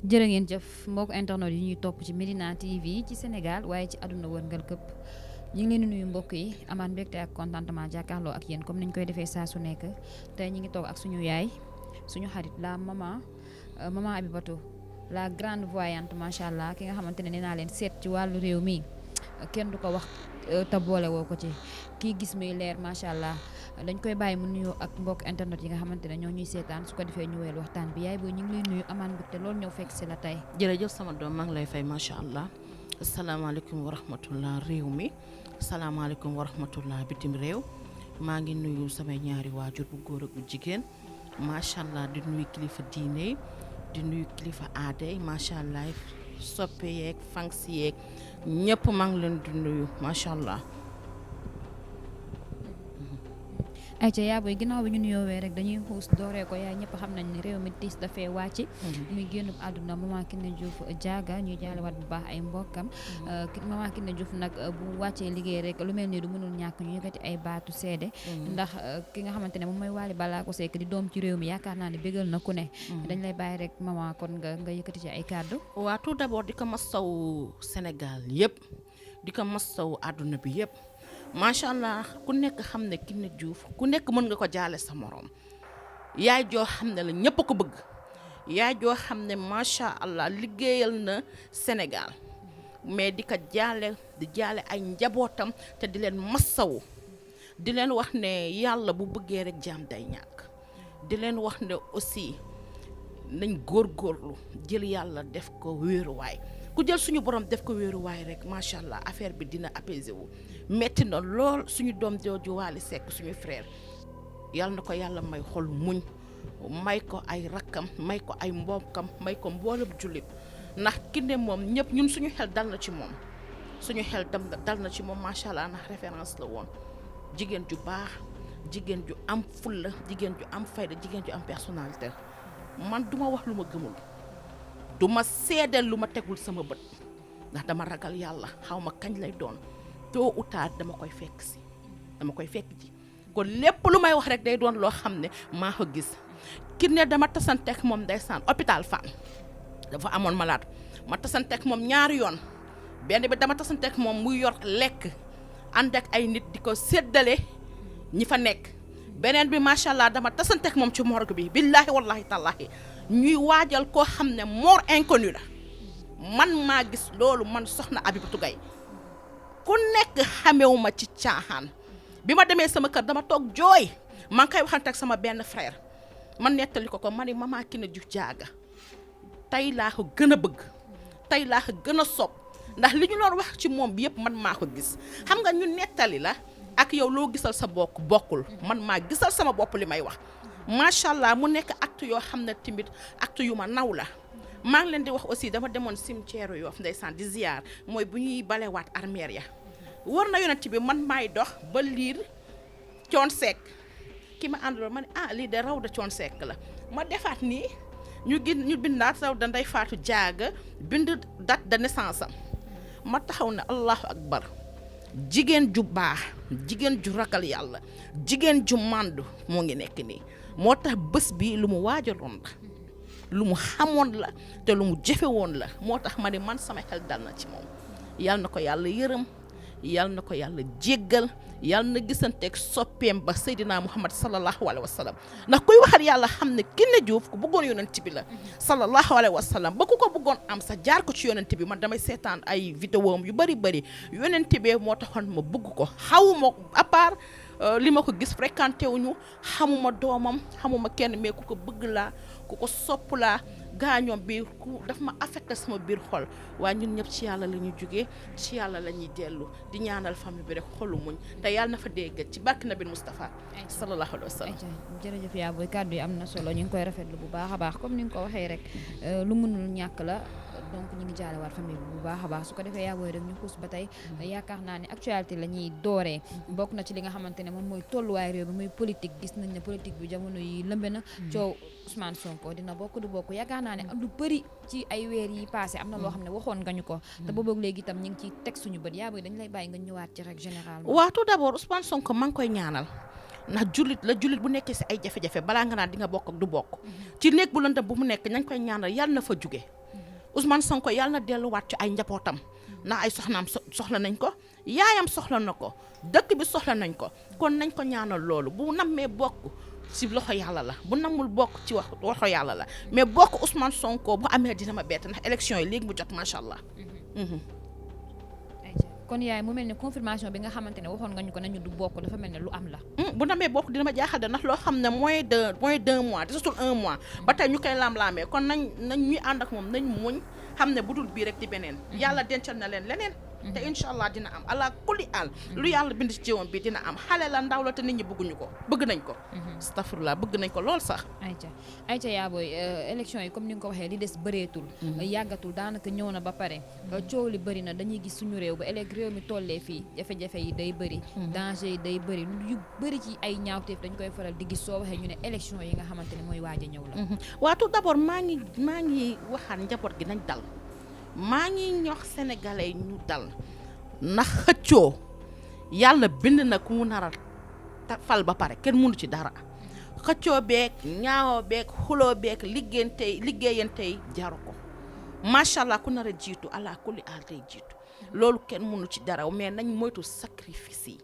jërë ngeen jëf mbokk internet yi ñuy topp ci Medina TV ci Sénégal waaye ci àdduna wërngal këpp ñu ngi leen di nuyu mbokk yi amaat mbégte ak contentement jàkkaarloo ak yéen comme niñ koy defee saa su nekk tey ñu ngi toog ak suñu yaay suñu xarit la maman Abibatou la grande voyante macha allah ki nga xamante ne nee naa leen seet ci wàllu réew mi kenn du ko wax te boole woo ko ci kii gis muy leer macha allah dañ koy bàyyi mu nuyoo ak mbokk internet yi nga xamante ne ñoo ñuy seetaan su ko defee ñu weel waxtaan bi yaay booy ñu ngi lay nuyu amaan mbégte loolu ñëw fekk si la tey. jërëjëf sama doom maa ngi lay fay macha allah asalaamaaleykum wa rahmatullah réew mi asalaamaaleykum wa rahmatullah bitim réew maa ngi nuyu samay ñaari waajur bu góor ak bu jigéen macha allah di nuyu kilifa diine yi di nuyu kilifa aada yi macha allah soppe yeeg fansi yeeg ñëpp maa ngi leen di nuyu macha allah. ayca yaa booy ginnaaw bi ñu nuyoowee rek dañuy xuus dooree ko yaay ñëpp xam nañ ne réew mi tiis dafee wàcc muy génn àdduna maman Kiné Diouf Diaga ñuy jaalewaat bu baax ay mbokkam maman Kiné Diouf nag bu wàccee liggéey rek lu mel ni du mënul ñàkk ñu yëkkati ay baatu seede ndax ki nga xamante ne moom mooy Wally Ballago Seck di doom ci réew mi yaakaar naa ne bégal na ku ne dañ lay bàyyi rek maman kon nga yëkkati ci ay kàddu. waa tout d'abord di ko masaw Sénégal yëpp di ko masaw àdduna bi yëpp macha allah ku nekk xam ne Kiné Diouf ku nekk mën nga ko jaale sa morom yaay joo xam ne la ñëpp a ko bëgg yaay joo xam ne macha allah liggéeyal na Sénégal mais di ko jaale di jaale ay njabootam te di leen masawu di leen wax ne yàlla bu bëggee rek jaam day ñàkk di leen wax ne aussi nañ góorgóorlu jël yàlla def ko wéeruwaay ku jël suñu borom def ko wéeruwaay rek macha allah affaire bi dina apaisé wu metti na lool suñu doom jooju Wally Seck suñu frère yal na ko yàlla may xol muñ may ko ay rakkam may ko ay mbokkam may ko mboolem jullit ndax Kiné moom ñëpp ñun suñu xel dal na ci moom suñu xel dal na ci moom macha allah ndax référence la woon jigéen ju baax jigéen ju am fulla jigéen ju am fayda jigéen ju am personnalité man duma wax lu ma gëmul du ma seedeel lu ma tegul sama bët ndax dama ragal yàlla xaw ma kañ lay doon tôt ou tard dama koy fekk si dama koy fekk ji kon lépp lu may wax rek day doon loo xam ne maa ko gis Kiné dama tasanteek moom ndeysaan hôpital Fann dafa amoon malade ma tasanteek moom ñaari yoon benn bi dama tasanteek moom muy yor lekk ànd ak ay nit di ko séddale ñi fa nekk beneen bi macha allah dama tasanteek moom ci morgue bi billaahi wallahi tallaahi ñuy waajal koo xam ne mort inconnu la man maa gis loolu man soxna Abibatou Gaye ku nekk xamewuma ci caaxaan bi ma demee sama kër dama toog jooy maa ngi koy waxante ak sama benn frère man nettali ko ma ni maman Kiné Diouf Diaga tey laa ko gën a bëgg tey laa ko gën a sopp ndax li ñu doon wax ci moom bi yëpp man maa ko gis xam nga ñu nettali la ak yow loo gisal sa bokkul man maa gisal sama bopp li may wax macha allah mu nekk acte yoo xam ne tamit acte yu ma naw la maa ngi leen di wax aussi dama demoon cimetière Yoff ndeysaan di ziar mooy bu ñuy balewaat armeer ya war na yonent bi man maay dox ba liir Thione Seck ki ma àndaloon ma ne lii de raw da Thione Seck la ma defaat nii ñu bindaat raw da Ndeye Fatou Diaga bind date de naissance am ma taxaw ne allahu akbar jigéen ju baax jigéen ju ragal yàlla jigéen ju màndu moo ngi nekk nii moo tax bés bi lu mu waajaloon la lu mu xamoon la te lu mu jëfe woon la moo tax ma ne man sama xel dal na ci moom yal na ko yàlla yërëm yal na ko yàlla jéggal yal na gisanteeg soppeem ba Seydina Muhammad sallallahu alayhi wa sallam ndax kuy waxal yàlla xam ne Kiné Diouf ku bëggoon yonent bi la sallallahu alayhi wa sallam ba ku ko bëggoon am sa jaar ko ci yonent bi man damay seetaan ay vidéo am yu bëri yonent bi moo taxoon ma bëgg ko xawuma à part li ma ko gis fréquenté wuñu xamuma doomam xamuma kenn mais ku ko bëgg laa ku ko sopp laa gaañoom bi daf ma affecté sama biir xol waaye ñun ñëpp ci yàlla la ñuy jógee ci yàlla la ñuy dellu di ñaanal famille bi rek xolu muñ te yàlla na fa dégg ci barke Nabi Moustapha sallallahu alayhi wa sallam. jërëjëf yaa booy kàddu yi am na solo ñu ngi koy rafetlu bu baax a baax comme ni nga ko waxee rek lu mënul ñàkk la donc ñu ngi jaalewaat famille bi bu baax a baax su ko defee yaa booy rek ñu xuus ba tey yaakaar naa ne actualité la ñuy dooree bokk na ci li nga xamante ne moom mooy tolluwaay réew bi muy politique gis nañ ne politique bi jamono yi lëmbe na coow Ousmane Sonko dina bokk du bokk yaakaar naa ne lu bëri ci ay weer yi passé am na loo xam ne waxoon nga ñu ko te boobu léegi itam ñu ngi ciy teg suñu bët yaa booy dañ lay bàyyi nga ñëwaat ci rek généralement. waaw tout d'abord Ousmane Sonko maa ngi koy ñaanal ndax jullit bu nekkee si ay jafe-jafe balaa nga naan di nga bokk ak du bokk ci néeg bu lëndëm bu mu nekk nañ koy ñaanal yàlla na fa jóge Ousmane Sonko yàlla na delluwaat ci ay njabootam ndax ay soxnaam soxla nañ ko yaayam soxla na ko dëkk bi soxla nañ ko kon nañ ko ñaanal loolu bu nammee bokk ci loxo yàlla la bu namul bokk ci loxo yàlla la mais bokk Ousmane Sonko bu amee dina ma bett ndax élection yi léegi mu jot macha allah. kon yaay mu mel ne confirmation bi nga xamante ne waxoon nga ñu ko nañu du bokk dafa mel ne lu am la. bu namee bokk dina ma jaaxal de ndax loo xam ne moins de 2 mois desatul 1 mois ba tey ñu koy laam-laamee kon nañ ñuy ànd ak moom nañ muñ xam ne bu dul bii rek di beneen yàlla dencal na leen leneen te incha allah dina am ala kulli al lu yàlla bind ci jiwam bi dina am xale la ndaw la te nit ñi bëgg nañ ko astafurlah bëgg nañ ko lool sax. ayca yaa booy élection yi comme ni nga ko waxee li des bëreetul yàggatul daanaka ñëw na ba pare coow li bëri na dañuy gis suñu réew ba réew mi tollee fii jafe-jafe yi day bëri danger yi day bëri yu bëri ci ay ñaawteef dañ koy faral di gis soo waxee ñu ne élection yi nga xamante ne mooy waaj a ñëw la. waaw tout d'abord maa ngi waxaat njaboot gi nañ dal maa ngi ñox sénégalais ñu dal ndax xëccoo yàlla bind na ku mu nar a fal ba pare kenn mënu ci dara xëccoo beeg ñaawoo beeg xuloo beeg liggéeyantey jaru ko macha allah ku nar a jiitu ala kulli aal tey jiitu loolu kenn mënu ci dara mais nañ moytu sacrifice yi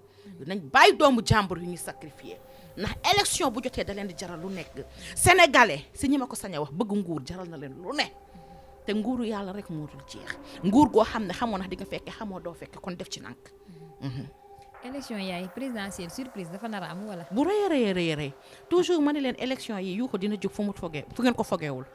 nañ bàyyi doomu jàmbur yu ñuy sacrifier ndax élection bu jotee da leen di jaral lu nekk sénégalais si ñi ma ko sañ a wax bëgg nguur jaral na leen lu ne te nguuru yàlla rek moo dul jeex nguur goo xam ne xamoo ndax di nga fekke xamoo doo fekke kon def ci nànk. élection yaay présidentielle surprise dafa nar a am wala. bu rëy toujours ma ne leen élection yi yu ko dina jóg fu ngeen ko fogeewul.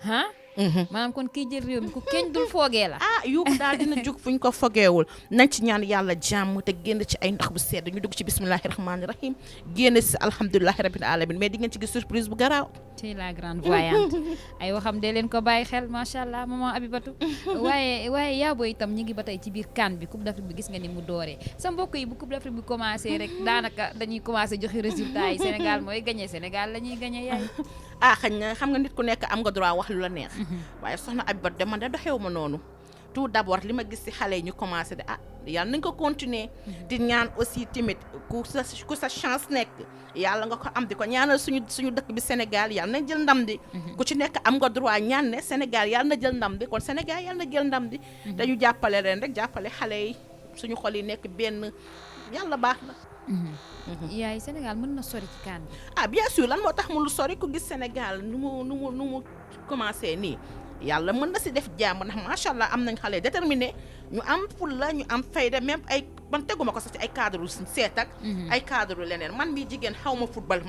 maanaam kon kii jël réew mi ku kenn dul foogee la. yu ko daal dina jóg fu ñu ko fogeewul nañ ci ñaan yàlla jàmm te génn ci ay ndox bu sedd ñu dugg ci bismillahi rahmaani rahim génn ci alhamdulilahi rabbil alamin mais di ngeen ci gis surprise bu garaaw. c'est la grande voyante ay waxam de leen ko bàyyi xel macha allah maman Abibatou waaye yaa booy itam ñi ngi ba tey ci biir CAN bi coupe d'Afrique bi gis nga ni mu dooree sa mbokk yi bu coupe d'Afrique bi commencé rek daanaka dañuy commencé joxe résultat yi Sénégal mooy gagné Sénégal la ñuy gagné yaay. xëy na xam nga nit ku nekk am nga droit wax lu la neex. waaye soxna Abibatou de man de doxewu ma noonu. tout d'abord li ma gis ci xale yi ñu commencé de yàlla nañ ko continuer di ñaan aussi timit ku sa chance nekk yàlla nga ko am di ko ñaanal suñu dëkk bi Sénégal yàlla na jël ndam di ku ci nekk am nga droit ñaan ne Sénégal yàlla na jël ndam di kon Sénégal yàlla na jël ndam di dañu jàppale leen rek jàppale xale yi suñu xol yi nekk benn yàlla baax na. yaay Sénégal mën na sori ci CAN bi. bien sûr lan moo tax mu lu sori ku gis Sénégal nu mu commencé nii yàlla mën na si def jàmm ndax macha allah am nañ xale déterminé ñu am fulla ñu am fayda même ay man teguma ko sax ci ay cadre seet ak ay cadre leneen man mii jigéen xaw ma football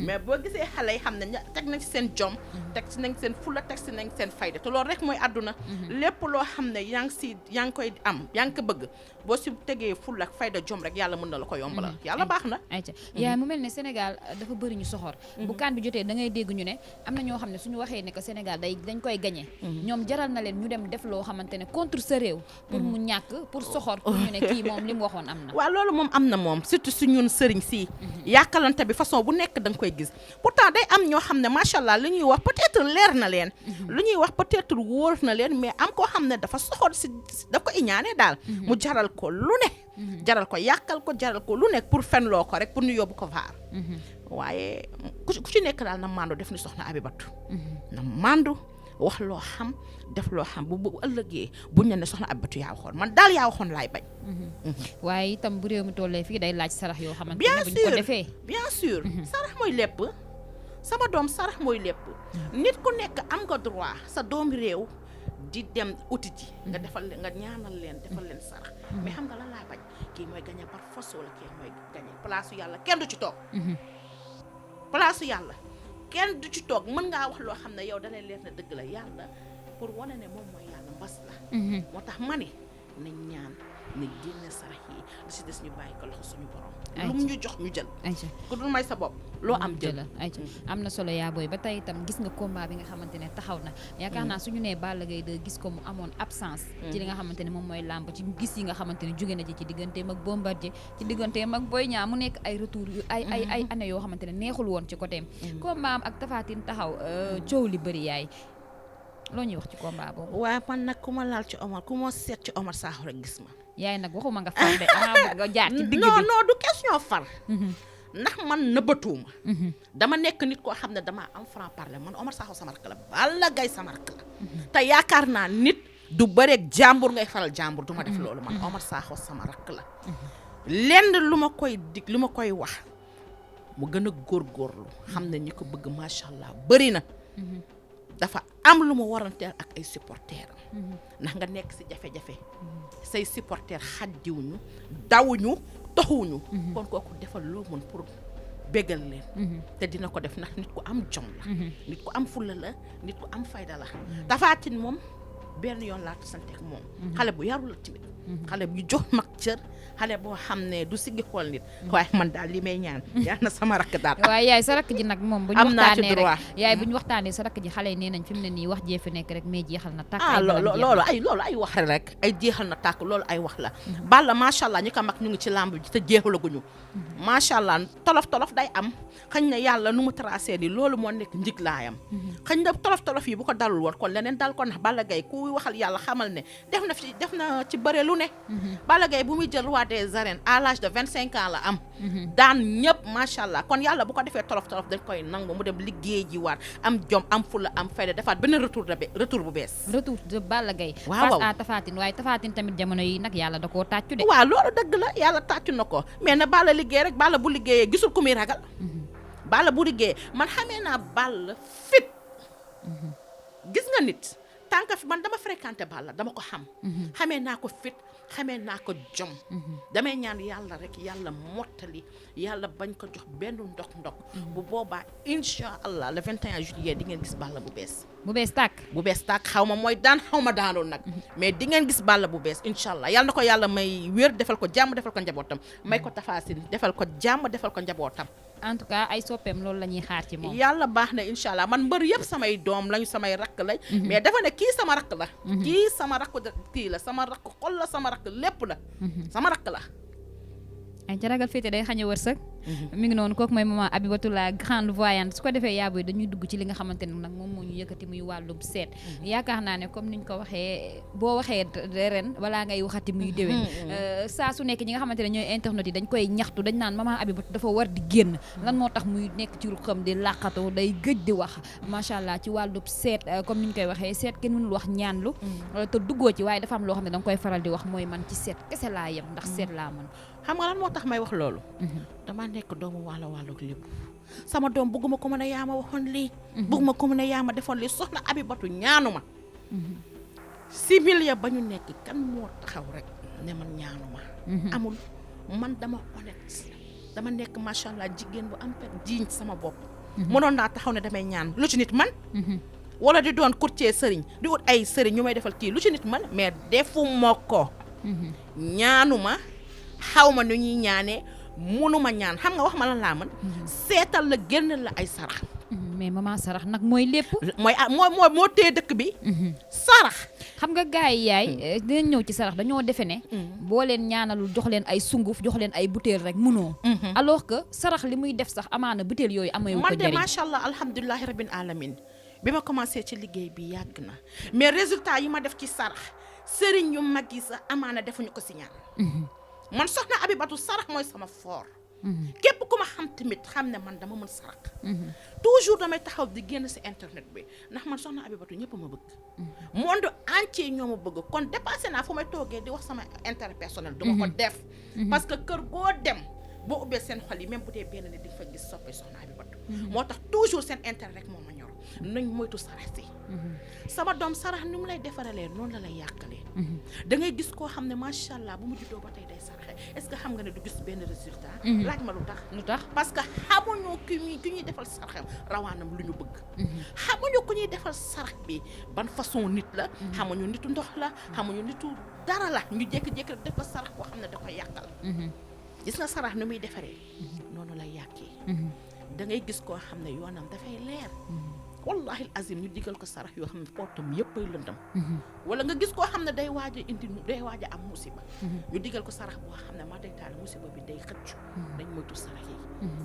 mais boo gisee xale yi xam ne teg nañ ci seen jom teg ci nañ seen fulla teg ci nañ seen fayda te loolu rek mooy àdduna lépp loo xam ne yaa ngi koy am yaa ngi ko bëgg boo si tegee fulla ak fayda jom rek yàlla mën na la ko yombalal yàlla baax na yaay mu mel ne Sénégal dafa bëri ñu soxor bu CAN bi jotee da ngay dégg ñu ne am na ñoo xam ne suñu waxee ne que Sénégal dañ koy gagné ñoom jaral na leen ñu dem def loo xamante ne contre sa réew pour mu ñàkk pour soxor pour ñu ne kii moom li mu waxoon am na. waaw loolu moom am na moom surtout su ñun sëriñ si yàkkalante bi façon bu nekk da nga koy gis pourtant day am ñoo xam ne macha allah li ñuy wax peut-être leer na leen lu ñuy wax peut-être wóor na leen mais am koo xam ne dafa soxor si daf ko iñaane daal mu jaral ko lu ne jaral ko yàkkal ko jaral ko lu nekk pour fenloo ko rek pour ñu yóbbu ko vaar waaye ku ci nekk daal na mandu def ni soxna Abibatou na mandu wax loo xam def loo xam bu ëllëgee buñ ne soxna Abibatou yaa waxoon man daal yaa waxoon laay bañ. waaye itam bu réew mi tollee fii day laaj sarax yoo xamante ne buñ ko defee bien sûr sarax mooy lépp sama doom sarax mooy lépp nit ku nekk am nga droit sa doomi réew di dem uti ji nga defal nga ñaanal leen defal leen sarax mais xam nga lan laa bañ kii mooy gagné par force wala kii mooy gagné place yàlla kenn du ci toog place yàlla kenn du ci toog mën ngaa wax loo xam ne yow dalay leer na dëgg la yàlla pour wane ne moom mooy yàlla mbas la moo tax ma ne nañ ñaan ne génne sarax yi li si des ñu bàyyi ko loxo suñu borom lu mu ñu jox ñu jël ku dul may sa bopp loo am jël am na solo yaa booy ba tey itam gis nga combat bi nga xamante ne taxaw na yaakaar naa suñu nee Balla Gaye de gis ko mu amoon absence ci li nga xamante ne moom mooy làmb ci gis yi nga xamante ne jóge na ci digganteem ak Bombardier ci digganteem ak Boy Niang mu nekk ay retour yu ay année yoo xamante ne neexul woon ci côté combat am ak Tapha Tine taxaw coow li bëri yaay loo ñuy wax ci combat boobu waaye man nag ku ma laal ci Omar ku ma seet ci Omar Sakho rek gis ma yaay nag waxuma nga far de nga jaar ci digg bi non du question far ndax man nëbbatuuma dama nekk nit koo xam ne damaa am franc parler man Omar Sakho sama rakk la Balla Gaye sama rakk la te yaakaar naa nit du bëreeg jàmbur ngay faral jàmbur du ma def loolu man Omar Sakho sama rakk la lenn lu ma koy dig lu ma koy wax mu gën a góorgóorlu xam ne ñi ko bëgg macha allah bëri na dafa am lu ma waranteel ak ay supporters ndax nga nekk si jafe-jafe say supporters xaddiwuñu dawuñu toxuwuñu kon kooku defal loo mën pour bégal leen te dina ko def ndax nit ku am jom la nit ku am fulla la nit ku am fayda la Tapha Tine moom benn yoon laa tasanteeg moom xale bu yaru la tamit xale bu jox mag cër xale boo xam ne du siggi xool nit waaye man daal li may ñaan yaa na sama rakk daal waaye yaay sa rakk ji nag moom bu ñu am naa ci waxtaanee droit rek yaay bu ñu waxtaanee sa rakk ji xale yi nee nañ fi mu ne nii wax jee fi nekk rek mais jeexal na tàkk loolu ay wax rek ay jeexal na tàkk loolu ay wax la Balla macha allah ñi ko mag ñu ngi ci làmb ji te jeexalaguñu macha allah tolof day am xañ na yàlla nu mu tracé ni loolu moo nekk njiglaayam xañ na tolof yi bu ko dalul woon kon leneen dal ko ndax Balla Gaye ku waxal yàlla xamal ne def na ci bëre lu ne Balla Gaye bu muy jël roi des arènes à l'âge de 25 ans la am daan ñëpp macha allah kon yàlla bu ko defee tolof dañ koy nangu mu dem liggéey ji waat am jom am fulla am fayda defaat benn retour bu bees retour de Balla Gaye waaw face à Tapha Tine waaye Tapha Tine tamit jamono yi nag yàlla da koo tàccu de waaw loolu dëgg la yàlla tàccu na ko mais na Balla liggéey rek Balla bu liggéeyee gisul ku muy ragal Balla bu liggéeyee man xamee naa Balla fit gis nga nit tant que man dama fréquenté Balla dama ko xam xamee naa ko fit xamee naa ko jom damay ñaan yàlla rek yàlla mottali yàlla bañ ko jox benn ndok bu boobaa incha allah le 21 juillet di ngeen gis Balla bu bees tàkk xaw ma mooy daan xaw ma daanoon nag mais di ngeen gis Balla bu bees incha allah yàlla na ko yàlla may wér defal ko jàmm defal ko njabootam may ko Tapha Tine defal ko jàmm defal ko njabootam en tout cas ay soppeem loolu la ñuy xaar ci moom yàlla baax na incha allah man mbër yëpp samay doom lañu samay rakk lañ mais dafa ne kii sama rakk la kii sama rakk kii la sama rakk xol la sama rakk lépp la sama rakk la ay ca ragal féete day xañ a wërsëg mi ngi noonu kooku mooy maman Abibatou la grande voyante su ko defee yaaboy dañuy dugg ci li nga xamante ne nag moom moo ñu yëkkati muy wàllum seet yaakaar naa ne comme niñ ko waxee boo waxee ren balaa ngay waxati muy déwén saa su nekk ñi nga xamante ne ñooy internet yi dañ koy ñaxtu dañ naan maman Abibatou dafa war di génn lan moo tax muy nekk ci ruqam di làqatu day gëj di wax macha allah ci wàllum seet comme niñ koy waxee seet kenn mënul wax ñaanlu te duggoo ci waaye dafa am loo xam ne danga koy faral di wax mooy man ci seet kese laa yem ndax seet laa mën xam nga lan moo tax may wax loolu dama nekk doomu wàllu lépp sama doom bëgguma ko mën a yaa ma waxoon lii bëgguma ko mën a yaa ma defoon lii soxna Abibatou ñaanu ma si milieu ba ñu nekk kan moo taxaw rek ne man ñaanu ma amul man dama honnête dama nekk macha allah jigéen bu am pet jiiñ sama bopp mënoon naa taxaw ne damay ñaan lu ci nit man wala di doon courtier sëriñ di ut ay sëriñ ñu may defal kii lu ci nit man mais defuma ko ñaanuma xaw ma nu ñuy ñaanee mënuma ñaan xam nga wax ma lan laa mën seetal la génn la ay sarax mais maman sarax nag mooy lépp moo téye dëkk bi sarax xam nga gars yi yaay dinañ ñëw ci sarax dañoo defe ne boo leen ñaanalul jox leen ay sunguf jox leen ay butéel rek mënoo alors que sarax li muy def sax amaana butéel yooyu amewu ko man njëriñ de macha allah alhamdulilahi rabbil alamin bi ma commencé ci liggéey bi yàgg na mais résultat yi ma def ci sarax sëriñ yu mag yi sax amaana defuñu ko si ñaan man soxna Abibatou sarax mooy sama fort képp ku ma xam tamit xam ne man dama mën sarax toujours damay taxaw di génn si internet bi ndax man soxna Abibatou ñëpp ma bëgg monde entier ñoo ma bëgg kon dépassé naa fu may toogee di wax sama intérêt personnel duma ko def parce que kër goo dem boo ubbee seen xol yi même bu dee benn nit di fa gis soppe soxna Abibatou moo tax toujours seen intérêt rek moo ma ñor nañ moytu sarax si sama doom sarax ni mu lay defaralee noonu la lay yàqalee da ngay gis koo xam ne macha allah bu mu juddoo ba tey day saraxe est-ce que xam nga ne du gis benn résultat laaj ma lu tax parce que xamuñu ki ñuy defal saraxam rawaanam lu ñu bëgg xamuñu ku ñuy defal sarax bi ban façon nit la xamuñu nitu ndox la xamuñu nitu dara la ñu jékki-jékki def ko sarax boo xam ne da koy yàqal gis nga sarax ni muy defaree noonu lay yàqee da ngay gis koo xam ne yoonam dafay leer wallahi azim ñu digal ko sarax yoo xam ne portam yëpp ay lëndam wala nga gis koo xam ne day waaj a am musiba ñu digal ko sarax boo xam ne maa day taal musiba bi day xëccu dañ moytu sarax yi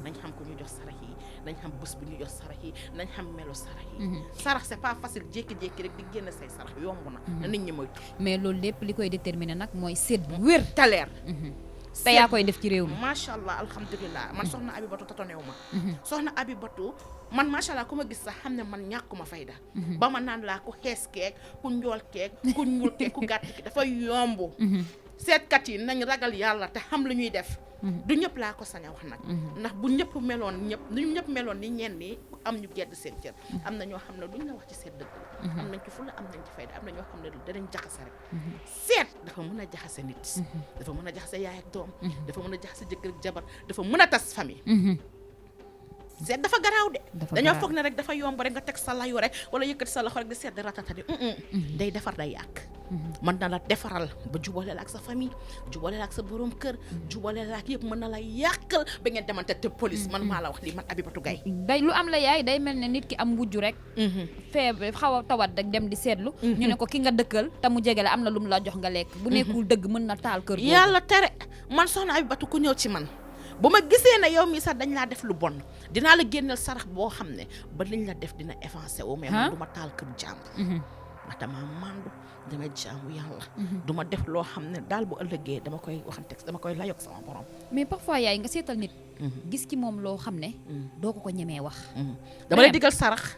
nañ xam ko ñu jox sarax yi nañ xam bés bi ñu jox sarax yi nañ xam melo sarax yi sarax c'est pas facile jékki-jékki rek di génn say sarax yomb na nit ñi moytu mais loolu lépp li koy déterminer nag mooy seet bu wér te leer te yaa koy def ci réew mi. macha allah alhamdulilah man soxna Abibatu tatonewu ma. soxna Abibatu man macha allah ku ma gis sax xam ne man ñàkkuma fayda. ba ma naan laa ku xees keek ku njool keek ku ñuul keek ku gàtt ki dafa yomb. seetkat yi nañ ragal yàlla te xam lu ñuy def. du ñëpp laa ko sañ a wax nag. ndax bu ñëpp meloon ñëpp meloon ni ñenn ñi am ñu gedd seen cër. am na ñoo xam ne duñ la wax ci seet dëgg la. am nañ ci fulla am nañ ci fayda am na ñoo xam ne danañ jaxase rek. seet dafa mën a jaxase nit. dafa mën a jaxase yaay ak doom. dafa mën a jaxase jëkkër ak jabar dafa mën a tas famille. seet dafa garaaw de. dañoo foog ne rek dafa yomb rek nga teg sa layu rek wala yëkkati sa loxo rek di seet di ratatati. day defar day yàq. mën na la defaral ba jubale la ak sa famille jubale la ak sa borom kër jubale la ak yëpp mën na la yàqal ba ngeen demante te police man maa la wax lii man Abibatu Gaye day lu am la yaay day mel ne nit ki am wujju rek feebar xaw a tawat rek dem di seetlu ñu ne ko ki nga dëkkal te mu jege la am na lu mu la jox nga lekk bu nekkul dëgg mën na taal kër boobu yàlla tere man soxna Abibatu ku ñëw ci man bu ma gisee ne yow mii sax dañ laa def lu bon dinaa la génneel sarax boo xam ne ba liñ la def dina avancé wu mais man du ma taal kër jàmbur ndax dama mandu damay jaamu yàlla du ma def loo xam ne daal bu ëllëgee dama koy waxanteeg dama koy layoog sama borom mais parfois yaay nga seetal nit gis ci moom loo xam ne doo ko ñemee wax dama lay digal sarax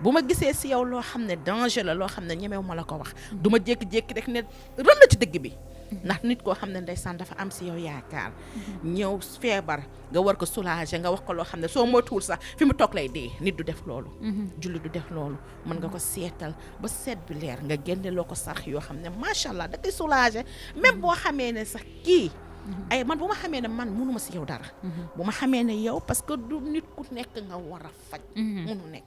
bu ma gisee si yow loo xam ne danger la loo xam ne ñemew ma la ko wax du ma jékki-jékki rek ne rën na ci dëgg bi ndax nit koo xam ne ndeysaan dafa am si yow yaakaar ñëw feebar nga war ko soulager nga wax ko loo xam ne soo moytuwul sax fi mu toog lay dee nit du def loolu julli du def loolu mën nga ko seetal ba seet bi leer nga génne loo ko sarax yoo xam ne macha allah da koy soulager même boo xamee ne sax kii ay man bu ma xamee ne man mënuma si yow dara bu ma xamee ne yow parce que du nit ku nekk nga war a faj mënu nekk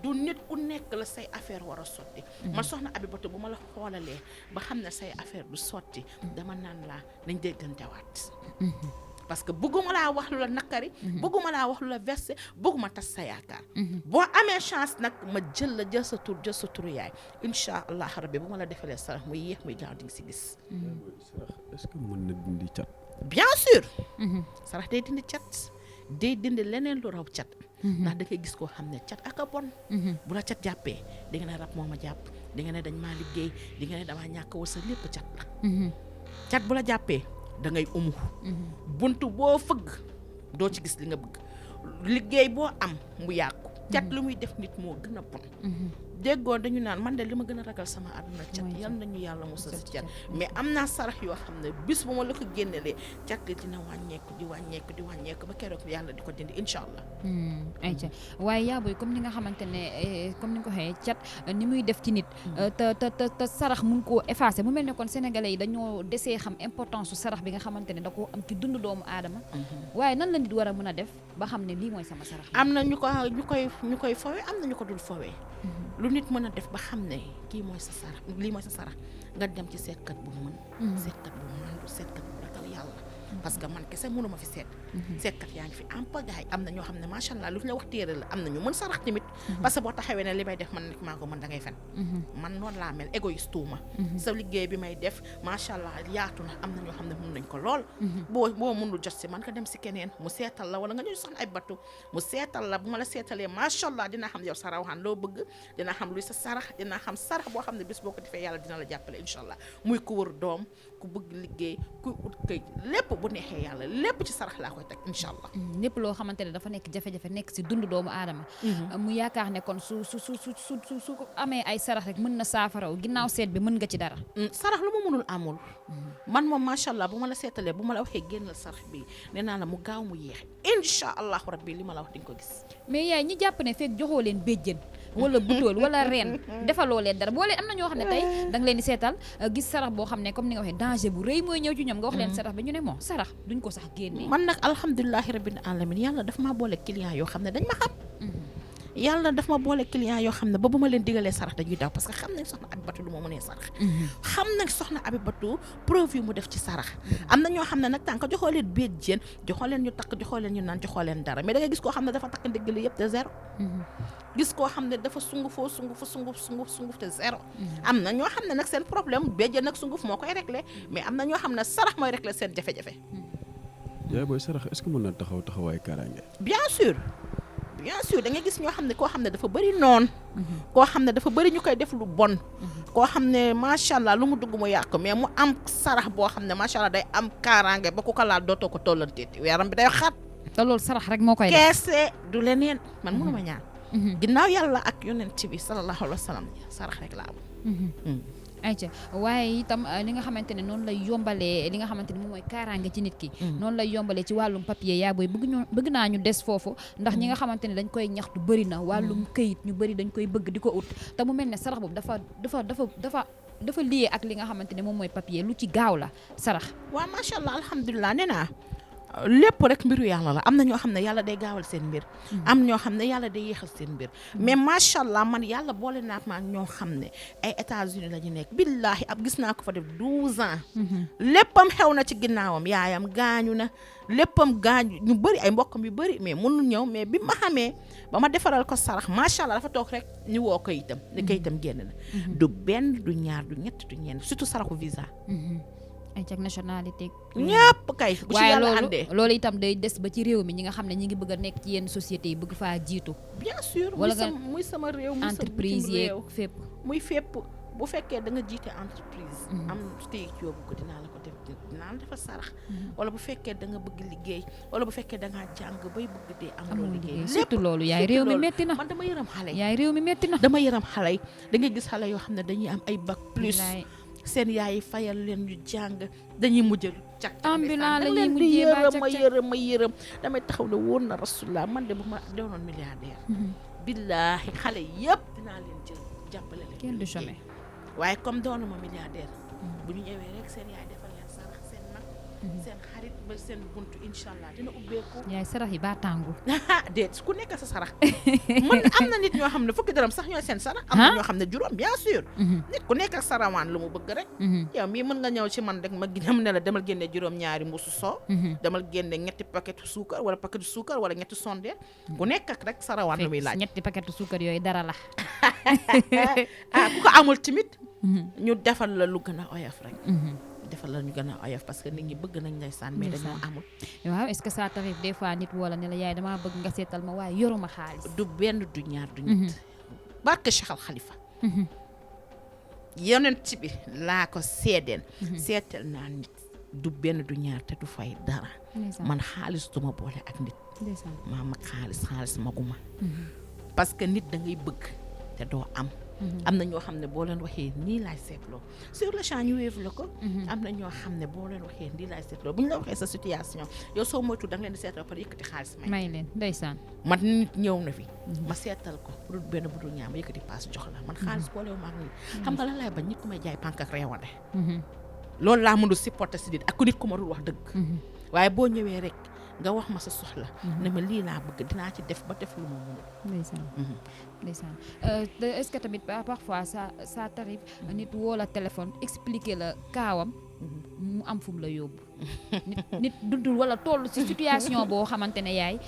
du nit ku nekk la say affaire war a sotti man soxna Abibatu bu ma la xoolalee ba xam ne say affaire du sotti dama naan laa nañ déggantewaat parce que bëgguma laa wax lu la nakari bëgguma laa wax lu la versé bëgguma tas sa yaakaar boo amee chance nag ma jël sa tur jël sa turu yaay incha allah rabbi bu ma la defalee sarax muy yéex muy gaaw di nga si gis sarax est-ce que mën na dindi cat bien sûr sarax day dindi cat day dindi leneen lu raw cat ndax da koy gis koo xam ne cat ak a bon bu la cat jàppee di nga ne rab moo ma jàpp di nga ne dañ maa liggéey di nga ne damaa ñàkk wërsëg lépp cat la cat bu la jàppee da ngay buntu boo fëgg doo ci gis li nga bëgg liggéey boo am mu yàqu cat lu muy def nit moo gën a bon déggoo dañu naan man de li ma gën a ragal sama àdduna cat yal nañu yàlla musal si cat mais am naa sarax yoo xam ne bis bu ma la ko génnelee cat li dina wàññeeku ba keroog yàlla di ko dindi incha allah ayca waaye yaa booy comme ni nga xamante ne comme ni nga ko waxee cat ni muy def ci nit te sarax mun koo effacé mu mel ne kon sénégalais yi dañoo desee xam importance su sarax bi nga xamante ne da koo am ci dund doomu aadama waaye nan la nit war a mën a def ba xam ne lii mooy sama sarax am na ñu koy fowee am na ñu ko dul fowee lu nit mën a def ba xam ne kii mooy sa sarax lii mooy sa sarax nga dem ci seetkat bu mën seetkat bu mandu seetkat bu ragal yàlla parce que man kese mënuma fi seetkat yaa ngi fi am pagaay am na ñoo xam ne macha allah lu ñu la wax téere la am na ñu mën sarax tamit parce que boo taxawee ne li may def man nekk maa ko mën da ngay fen man noonu laa mel égoïste tuuma sa liggéey bi may def macha allah yaatu na am na ñoo xam ne mën nañ ko lool boo mënul jot si man nga dem si keneen mu seetal la wala nga ñëw soxna Abibatu mu seetal la bu ma la seetalee macha allah dinaa xam yow sa rawxaan loo bëgg dinaa xam luy sa sarax dinaa xam sarax boo xam ne bis boo ko defee yàlla dina la jàppale incha allah muy ku wër doom ku bëgg liggéey ku ut këy lépp bu neexee yàlla lépp ci sarax laa koy teg incha allah lépp loo xamante ne dafa nekk jafe-jafe nekk si dund doomu aadama mu yaakaar ne kon su ko amee ay sarax rek mën na saafaraw ginnaaw seet bi mën nga ci dara sarax lu ma mënul amul man moom macha allah bu ma la seetalee bu ma la waxee génnal sarax bi nee naa la mu gaaw mu yéex incha allahu rabbi li ma la wax di nga ko gis mais yaay ñi jàpp ne fekk joxoo leen béjjën wala butool wala reen defaloo leen dara boo leen am na ñoo xam ne tey da nga leen di seetal gis sarax boo xam ne comme ni nga waxee danger bu rëy mooy ñëw ci ñoom nga wax leen sarax bi ñu ne moo sarax duñ ko sax génnee man nag alhamdulilahi rabbil alamin yàlla daf maa boole client yoo xam ne dañ ma xam yàlla daf ma boole client yoo xam ne ba bu ma leen digalee sarax dañuy daw parce que xam nañ soxna Abibatu lu ma mënee sarax xam nañ soxna Abibatu preuve yu mu def ci sarax am na ñoo xam ne nag tànk joxoo leen béjjén joxoo leen ñu takk joxoo leen ñu naan joxoo leen dara mais da nga gis koo xam ne dafa takk ndigg li yëpp te zéro gis koo xam ne dafa sunguf te zéro am na ñoo xam ne nag seen problème béjjén nag sunguf moo koy réglé mais am na ñoo xam ne sarax mooy réglé seen jafe-jafe yaay booy sarax est-ce que mën na taxawaay kaaraange bien sûr da ngay gis ñoo xam ne koo xam ne dafa bëri noon koo xam ne dafa bëri ñu koy def lu bon koo xam ne macha allah lu mu dugg mu yàq mais mu am sarax boo xam ne macha allah day am kaaraange ba ku ko laal dootoo ko tollanteeti weeram bi day xat te loolu sarax rek moo koy def. keese du leneen man mënuma ñaan ginnaaw yàlla ak yonent bi sallallahu alayhi wa sallam sarax rek la am ayca waaye itam li nga xamante ne noonu lay yombalee li nga xamante ne moom mooy kaaraange ci nit ki noonu lay yombalee ci wàllum papier yaa booy bëgg naa ñu des foofu ndax ñi nga xamante ne dañ koy ñaxtu bëri na wàllum këyit ñu bëri dañ koy bëgg di ko ut te mu mel ne sarax boobu dafa lié ak li nga xamante ne moom mooy papier lu ci gaaw la sarax. waaw macha allah alhamdulilah nee naa lépp rek mbiru yàlla la am na ñoo xam ne yàlla day gaawal seen mbir am ñoo xam ne yàlla day yéexal seen mbir mais macha allah man yàlla boole naa ma ñoo xam ne ay États-Unis la ñu nekk billaahi ab gis naa ko fa def 12 ans léppam xew na ci ginnaawam yaayam gaañu na léppam gaañu ñu bëri ay mbokkam yu bëri mais mënul ñëw mais bi ma xamee ba ma defaral ko sarax macha allah dafa toog rek ñu woo kayitam ne kayitam génn na du benn du ñaar du ñett du ñeent surtout saraxu visa ay cag nationalité ñëpp kay bu ci waaye yàlla andee loolu itam day des ba ci réew mi ñi nga xam ne ñi ngi bëgg a nekk ci yenn sociétés yi bëgg faa jiitu bien sûr wala muy sama réew muy entreprise yeeg fépp muy fépp bu fekkee da nga jiite entreprise am téye yóbbu ko dinaa la ko def dinaa la defal sarax wala bu fekkee da nga bëgg liggéey wala bu fekkee da ngaa jàng bay bëgg dee amuloo liggéey surtout loolu yaay réew mi metti na man dama yërëm xale yi yaay réew mi metti na dama yërëm xale yi da ngay gis xale yoo xam ne dañuy am ay bac plus seen yaay fayal leen ñu jàng dañuy mujjal cag ambulant la ñuy leen di mujjee ba yërëm ma yërëm damay taxaw ne wóor na rasulullah man de bu ma doonoon milliardaire billaahi xale yëpp dinaa leen jël jàppale leen kenn du chômer waaye comme doonuma milliardaire bu ñu ñëwee rek seen yaay defal leen sarax seen mag seen xarit ba seen buntu incha allah dina ubbeeku yaay sarax yi baa tàngul déet ku nekk sa sarax mën am na nit ñoo xam ne fukki dërëm sax ñooy seen sarax am na ñoo xam ne juróom bien sûr nit ku nekk ak sarawaan lu mu bëgg rek yow mii mën nga ñëw ci man rek ma ginam ne la demal génne juróom ñaari mbuusu soo demal génne ñetti paquetu suukar wala ñetti sondeel ku nekk ak rek sarawaan lu muy laaj ñetti paquetu suukar yooyu dara la ku ko amul tamit ñu defal la lu gën a oyof rek defal la ñu gën a oyof parce que nit ñi bëgg nañ lay sànn mais dañoo amul waaw est-ce que ça t'arrive des fois nit wala ne la yaay damaa bëgg nga seetal ma waaye yoruma xaalis du benn du ñaar du ñett barke Cheikh Al Khalifa yonent bi laa ko seedeen seetal naa nit du benn du ñaar te du fay dara man xaalis duma boole ak nit maa mag xaalis maguma parce que nit da ngay bëgg te doo am am na ñoo xam ne boo leen waxee nii laay seetloo sur le champ ñu wéevu la ko am na ñoo xam ne boo leen waxee nii laay seetloo bu ñu la waxee sa situation yow soo moytu da nga leen di seetloo par yëkkati xaalis may leen ndeysaan man nit ñëw na fi ma seetal ko bu dul benn bu dul ñaar ma yëkkati paas jox la man xaalis boolewu ma ak nit xam nga lan laay bañ nit ku may jaay pànk ak reewande loolu laa mënul supporter si nit ak ku nit ku ma dul wax dëgg waaye boo ñëwee rek nga wax ma sa soxla ne ma lii laa bëgg dinaa ci def ba def lu ma mënul ndeysaan est-ce que tamit parfois ça t'arrive nit woo la téléphone expliquer la kaawam mu am fu mu la yóbbu nit dundul wala toll ci situation boo xamante ne yaay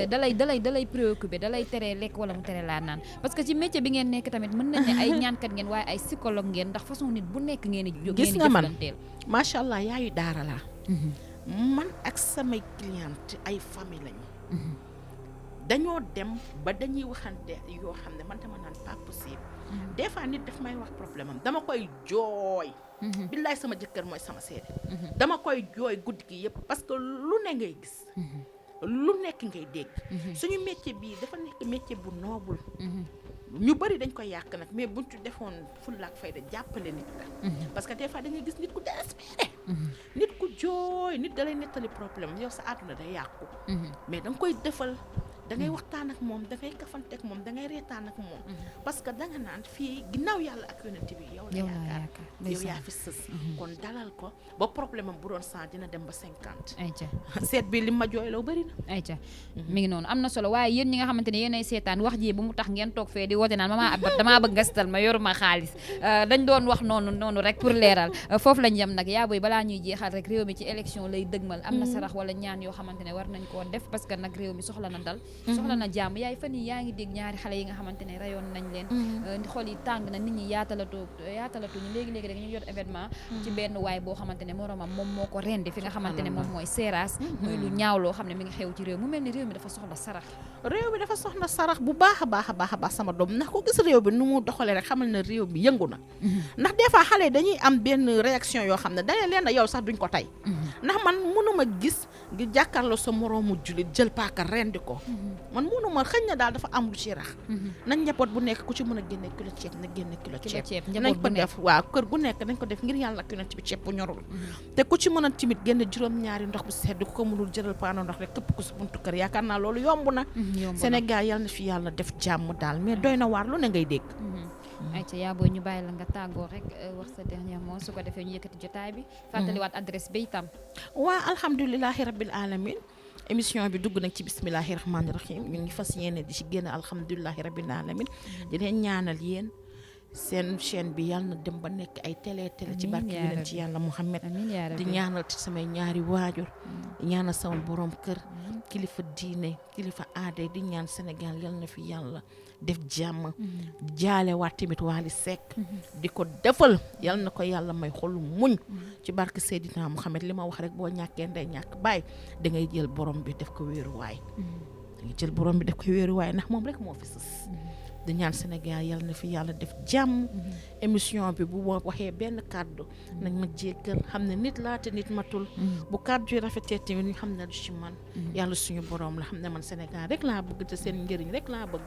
dalay préoccupé dalay tere lekk wala mu tere laa naan parce que ci métier bi ngeen nekk tamit mën nañ ne ay ñaankat ngeen waaye ay psychologue ngeen ndax façon nit bu nekk ngeen di gis nga man macha allah yaayu daara laa man ak samay cliente ay famille lañu dañoo dem ba dañuy waxante yoo xam ne man dama naan pas possible des fois nit daf may wax problème am dama koy jooy billaay sama jëkkër mooy sama seede dama koy jooy guddi gi yëpp parce que lu ne ngay gis lu nekk ngay dégg suñu métier bii dafa nekk métier bu noble ñu bëri dañ koy yàq nag mais buñ ci defoon fulla ak fayda jàppale nit la parce que des fois da ngay gis nit ku désespéré nit ku jooy nit da lay nettali problème yow sa àdduna day yàqu mais da nga koy defal da ngay waxtaan ak moom da ngay kafante ak moom da ngay reetaan ak moom parce que da nga naan fii ginnaaw yàlla ak yonent bi yow la yaakaar yow yaa fi sës kon dalal ko ba problème am bu doon 100 dina dem ba 50 ayca seet bi li ma jooyloo bëri na ayca mi ngi noonu am na solo waaye yéen ñi nga xamante ne yéenay seetaan wax ji bu mu tax ngeen toog fee di woote naan mama Abat damaa bëgg nga seetal ma yoruma xaalis dañ doon wax noonu rek pour leeral foofu lañ yem nag yaa booy balaa ñuy jeexal rek réew mi ci élection lay dëgmal am na sarax wala ñaan yoo xamante ne war nañ koo def parce que nag réew mi soxla na dal soxla na jàmm yaay fan yi yaa ngi dégg ñaari xale yi nga xamante ne rayoon nañ leen xol yi tàng na nit ñi yaatalatuñu léegi-léegi rek ñu ngi yor événement ci benn waay boo xamante ne moromam moom moo ko rendi fi nga xamante ne moom mooy Seras muy lu ñaaw loo xam ne mi ngi xew ci réew mu mel ni réew mi dafa soxla sarax bu baax a baax sama doom ndax ko gis réew bi nu mu doxalee rek xamal na réew bi yëngu na ndax des fois xale yi dañuy am benn réaction yoo xam ne dañee leen na yow sax duñ ko tey ndax man mënuma gis ngi jàkkaarloo sa moroomu jullit jël paaka rendi ko man mënuma xëñ na daal dafa am lu ci rax nañ njaboot bu nekk ku ci mën a génne kilo ceeb na génne kilo ceeb nañ ko def waaw kër gu nekk nañ ko def ngir yàlla ak yonent bi ceeb bu ñorul te ku ci mën a timit génne juróom-ñaari ndox bu sedd ku ko mënul jëral paano ndox rek këpp ko sa buntu kër yaakaar naa loolu yomb na Sénégal yàlla na fi yàlla def jàmm daal mais doy na waar lu ne ngay dégg ayca yaa booy ñu bàyyi la nga tàggoo rek wax sa dernier mot su ko defee ñu yëkkati jotaay bi fàttaliwaat adresse bi itam waa alhamdulilahi rabbil alamin émission bi dugg nag ci bismillahi rahmaani rahim ñu ngi fas yéene di ci génn alhamdulilahi rabbil alamin di leen ñaanal yéen seen chaîne bi yàlla na dem ba nekk ay télé ci barke yeneen ci yàlla Muhammad di ñaanal ci samay ñaari waajur di ñaanal sama borom kër kilifa diine kilifa aada di ñaan Sénégal yàlla na fi yàlla def jàmm jaale waat tamit Wally Seck di ko defal yàlla na ko yàlla may xolu muñ ci barke Seydina Muhammad li ma wax rek boo ñàkkee ndey ñàkk baay da ngay jël borom bi def ko wéeruwaay da ngay jël borom bi def ko wéeruwaay ndax moom rek moo fi sës di ñaan Sénégal yàlla na fi yàlla def jàmm émission bi bu ma waxee benn kàddu nañ ma jéggal xam ne nit laa te nit matul bu kàddu yi rafetee tamit ñu xam ne du ci man yàlla suñu borom la xam ne man Sénégal rek laa bëgg te seen njëriñ rek laa bëgg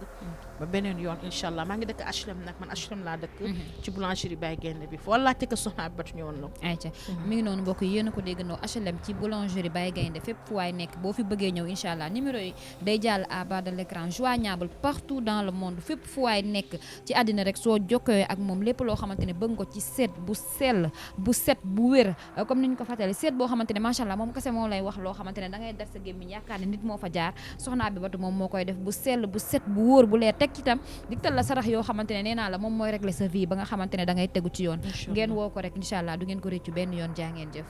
ba beneen yoon incha allah maa ngi dëkk HLM nag man HLM laa dëkk ci boulangerie Baye Gaynde bi foo laajte ko soxna bi batu ñëwoon la ayca mi ngi noonu mbokk yi yéen a ko déggandoo HLM ci boulangerie Baye Gaynde fépp fu waay nekk boo fi bëggee ñëw incha allah numéro yi day jàll à bas de l'écran joignable partout dans le monde fépp fu waay nekk ci àddina rek soo jokkoo ak moom lépp loo xamante ne bëgg nga ko ci seet bu sell bu set bu wér comme ni ñu ko fàttali seet boo xamante ne macha allah moom kese moo lay wax loo xamante ne da ngay def sa gémmiñ yaakaar ne nit moo fa jaar soxna bi batu moom moo koy def bu sell bu set bu wóor bu leer teg ci tam digtal la sarax yoo xamante ne nee naa la moom mooy régler sa vie ba nga xamante ne da ngay tegu ci yoon ngeen woo ko rek incha allah du ngeen ko réccu benn yoon jaa ngeen jëf